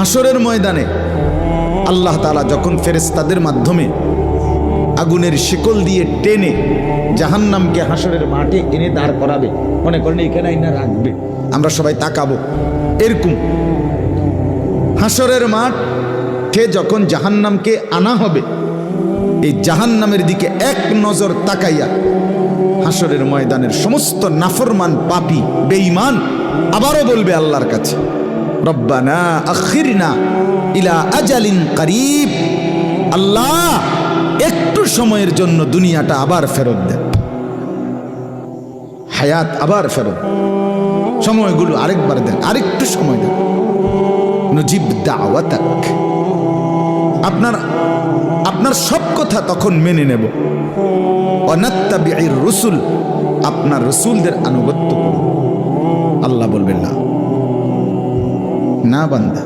হাসরের ময়দানে আল্লাহ তাআলা যখন ফেরেশতাদের মাধ্যমে আগুনের শিকল দিয়ে টেনে জাহান্নামকে হাসরের মাঠে এনে দাঁড় করাবে, মনে করেন এখানে আইনা রাখবে, আমরা সবাই তাকাবো, এরকম হাসরের মাঠে যখন জাহান্নামকে আনা হবে, এই জাহান্নামের দিকে এক নজর তাকাইয়া হাসরের ময়দানের সমস্ত নাফরমান পাপী বেঈমান আবারও বলবে আল্লাহর কাছে, রব্বানা আখিরনা ইলা আজালিন করিব, আল্লাহ একটু সময়ের জন্য দুনিয়াটা আবার ফেরত দেন, হায়াত আবার ফেরত, সময়গুলো আরেকবার দেন, আরেকটু সময় দেন, নজিব দাওয়াতাক, আপনার সব কথা তখন মেনে নেব, অনাত্তাবিউর রসুল, আপনার রসুলদের আনুগত্য করব। আল্লাহ বলবেন না, না বান্দা,